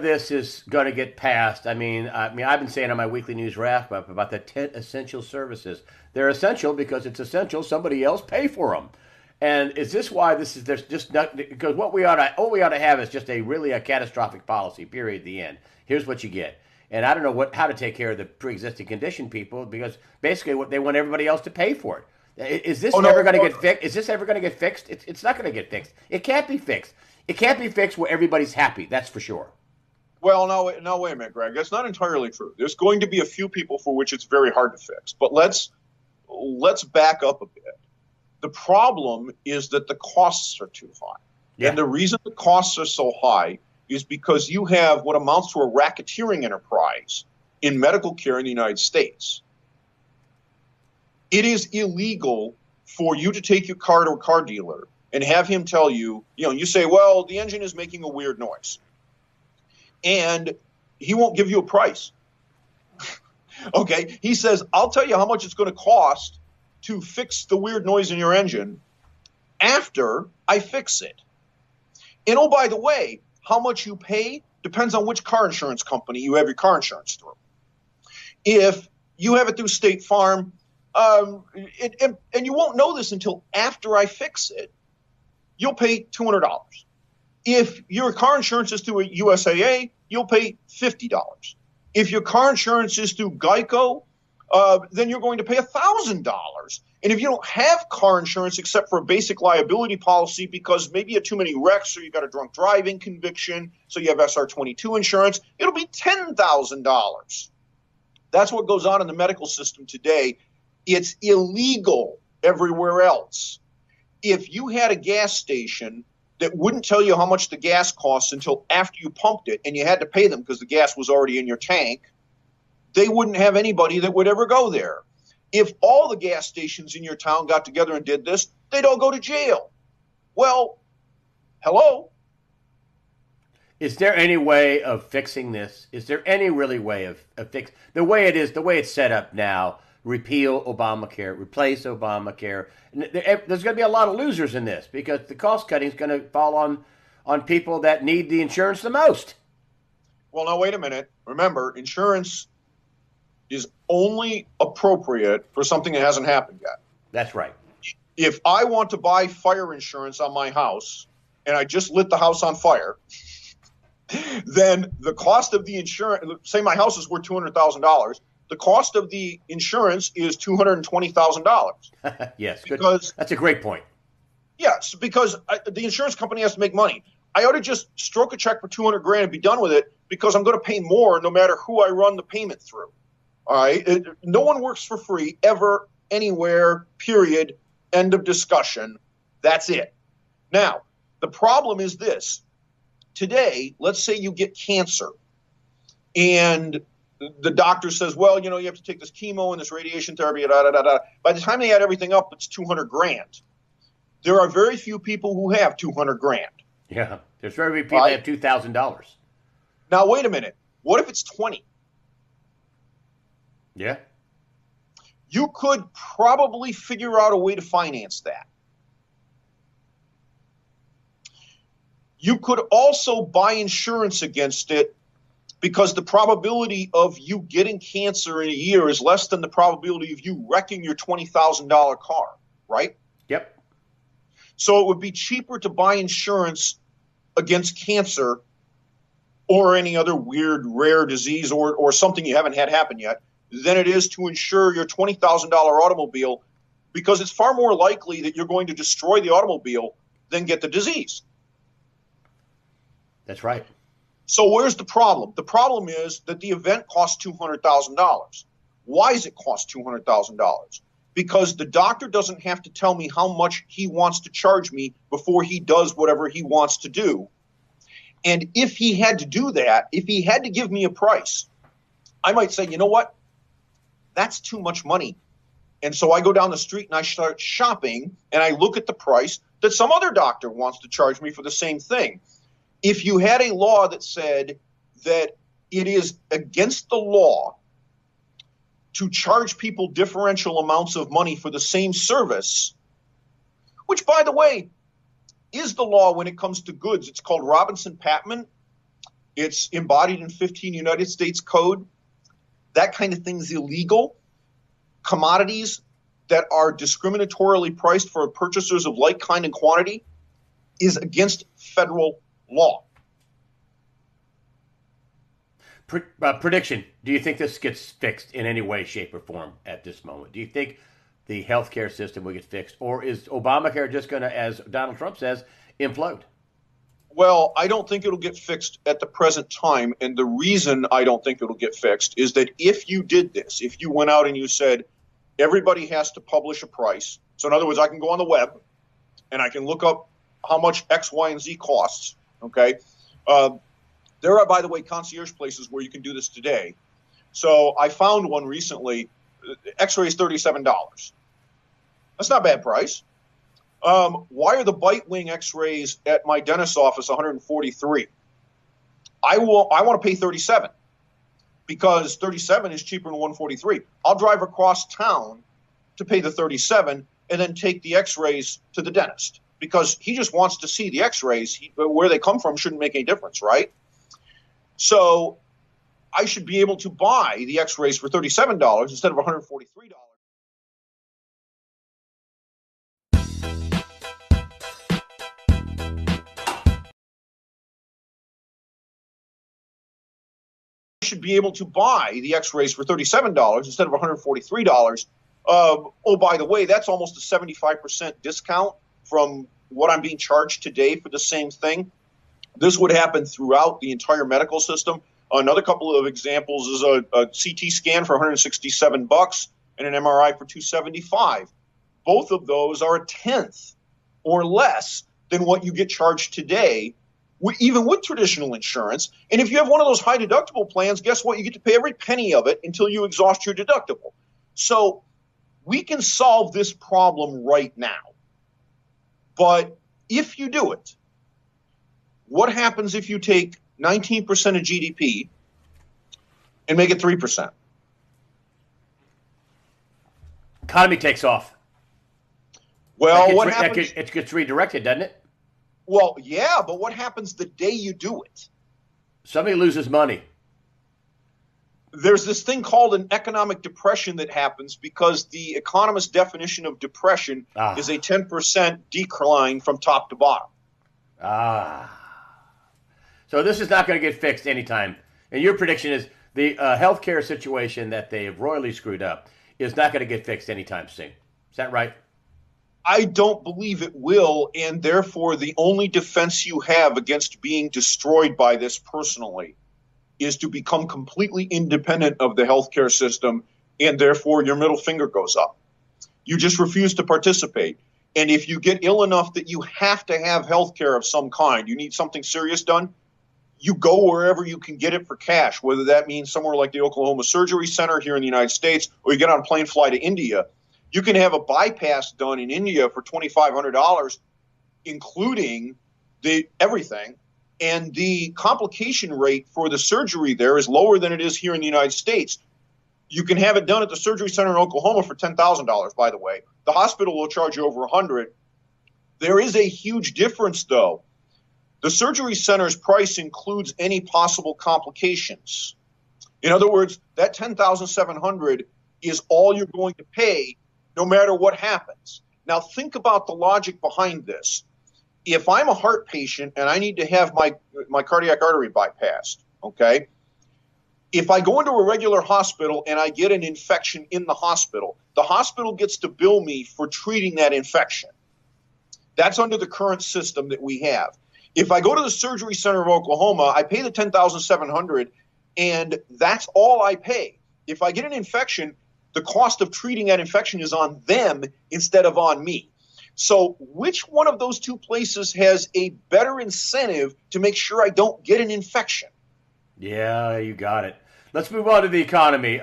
This is going to get passed. I've been saying on my weekly news wrap up about the 10 essential services. They're essential because it's essential. Somebody else pay for them. And is this why this is? There's just not, because what we ought to have is just a catastrophic policy. Period. The end. Here's what you get. And I don't know how to take care of the pre-existing condition people because basically what they want everybody else to pay for it. Is this ever going to get fixed? Is this ever going to get fixed? It's not going to get fixed. It can't be fixed. It can't be fixed where everybody's happy. That's for sure. Well, no, wait a minute, Greg. That's not entirely true. There's going to be a few people for which it's very hard to fix. But let's back up a bit. The problem is that the costs are too high. Yeah. And the reason the costs are so high is because you have what amounts to a racketeering enterprise in medical care in the United States. It is illegal for you to take your car to a car dealer and have him tell you, you say, well, the engine is making a weird noise. And he won't give you a price. Okay? He says, I'll tell you how much it's going to cost to fix the weird noise in your engine after I fix it. And oh, by the way, how much you pay depends on which car insurance company you have your car insurance through. If you have it through State Farm, and you won't know this until after I fix it, you'll pay $200. If your car insurance is through a USAA, you'll pay $50. If your car insurance is through Geico, then you're going to pay $1,000. And if you don't have car insurance except for a basic liability policy because maybe you had too many wrecks or you got a drunk driving conviction, so you have SR22 insurance, it'll be $10,000. That's what goes on in the medical system today. It's illegal everywhere else. If you had a gas station that wouldn't tell you how much the gas costs until after you pumped it and you had to pay them because the gas was already in your tank, they wouldn't have anybody that would ever go there. If all the gas stations in your town got together and did this, they'd all go to jail. Well, hello? Is there any way of fixing this? Is there any really way of fix the way it is, the way it's set up now? Repeal Obamacare, replace Obamacare. There's going to be a lot of losers in this because the cost cutting is going to fall on people that need the insurance the most. Well, now, wait a minute. Remember, insurance is only appropriate for something that hasn't happened yet. That's right. If I want to buy fire insurance on my house and I just lit the house on fire, then the cost of the insurance, say my house is worth $200,000, the cost of the insurance is $220,000. Yes, because that's a great point. Yes, because the insurance company has to make money. I ought to just stroke a check for $200,000 and be done with it because I'm going to pay more no matter who I run the payment through. All right, no one works for free ever, anywhere. Period. End of discussion. That's it. Now, the problem is this. Today, let's say you get cancer, and the doctor says, well, you have to take this chemo and this radiation therapy, da, da, da, da. By the time they add everything up, it's $200,000. There are very few people who have $200,000. Yeah, there's very few people that have $2,000. Now, wait a minute. What if it's 20? Yeah. You could probably figure out a way to finance that. You could also buy insurance against it because the probability of you getting cancer in a year is less than the probability of you wrecking your $20,000 car, right? Yep. So it would be cheaper to buy insurance against cancer or any other weird, rare disease or something you haven't had happen yet than it is to insure your $20,000 automobile because it's far more likely that you're going to destroy the automobile than get the disease. That's right. So where's the problem? The problem is that the event costs $200,000. Why does it cost $200,000? Because the doctor doesn't have to tell me how much he wants to charge me before he does whatever he wants to do. And if he had to do that, if he had to give me a price, I might say, you know what? That's too much money. And so I go down the street and I start shopping and I look at the price that some other doctor wants to charge me for the same thing. If you had a law that said that it is against the law to charge people differential amounts of money for the same service, which, by the way, is the law when it comes to goods. It's called Robinson-Patman. It's embodied in 15 United States Code. That kind of thing is illegal. Commodities that are discriminatorily priced for purchasers of like kind and quantity is against federal law. Prediction. Do you think this gets fixed in any way, shape, or form at this moment? Do you think the healthcare system will get fixed? Or is Obamacare just going to, as Donald Trump says, implode? Well, I don't think it'll get fixed at the present time. And the reason I don't think it'll get fixed is that if you did this, if you went out and you said everybody has to publish a price. So in other words, I can go on the web and I can look up how much X, Y, and Z costs. Okay. There are, by the way, concierge places where you can do this today. So I found one recently. X-ray is $37. That's not a bad price. Why are the bite wing X-rays at my dentist's office $143? I want to pay $37 because $37 is cheaper than $143. I'll drive across town to pay the $37 and then take the X-rays to the dentist because he just wants to see the X-rays. Where they come from shouldn't make any difference, right? So I should be able to buy the X-rays for $37 instead of $143. I should be able to buy the X-rays for $37 instead of $143. Oh, by the way, that's almost a 75% discount from what I'm being charged today for the same thing. This would happen throughout the entire medical system. Another couple of examples is a CT scan for $167 and an MRI for $275. Both of those are a tenth or less than what you get charged today, even with traditional insurance. And if you have one of those high deductible plans, guess what? You get to pay every penny of it until you exhaust your deductible. So we can solve this problem right now. But if you do it, what happens if you take 19% of GDP and make it 3%? Economy takes off. Well, what happens? It gets redirected, doesn't it? Well, yeah, but what happens the day you do it? Somebody loses money. There's this thing called an economic depression that happens because the economist's definition of depression is a 10% decline from top to bottom. So this is not going to get fixed anytime. And your prediction is the healthcare situation that they have royally screwed up is not going to get fixed anytime soon. Is that right? I don't believe it will, and therefore the only defense you have against being destroyed by this personally is to become completely independent of the healthcare system, and therefore your middle finger goes up. You just refuse to participate. And if you get ill enough that you have to have healthcare of some kind, you need something serious done, you go wherever you can get it for cash, whether that means somewhere like the Oklahoma Surgery Center here in the United States, or you get on a plane fly to India. You can have a bypass done in India for $2,500, including everything. And the complication rate for the surgery there is lower than it is here in the United States. You can have it done at the surgery center in Oklahoma for $10,000, by the way. The hospital will charge you over $100. There is a huge difference, though. The surgery center's price includes any possible complications. In other words, that $10,700 is all you're going to pay no matter what happens. Now, think about the logic behind this. If I'm a heart patient and I need to have my cardiac artery bypassed, okay, if I go into a regular hospital and I get an infection in the hospital gets to bill me for treating that infection. That's under the current system that we have. If I go to the surgery center of Oklahoma, I pay the $10,700, and that's all I pay. If I get an infection, the cost of treating that infection is on them instead of on me. So which one of those two places has a better incentive to make sure I don't get an infection? Yeah, you got it. Let's move on to the economy.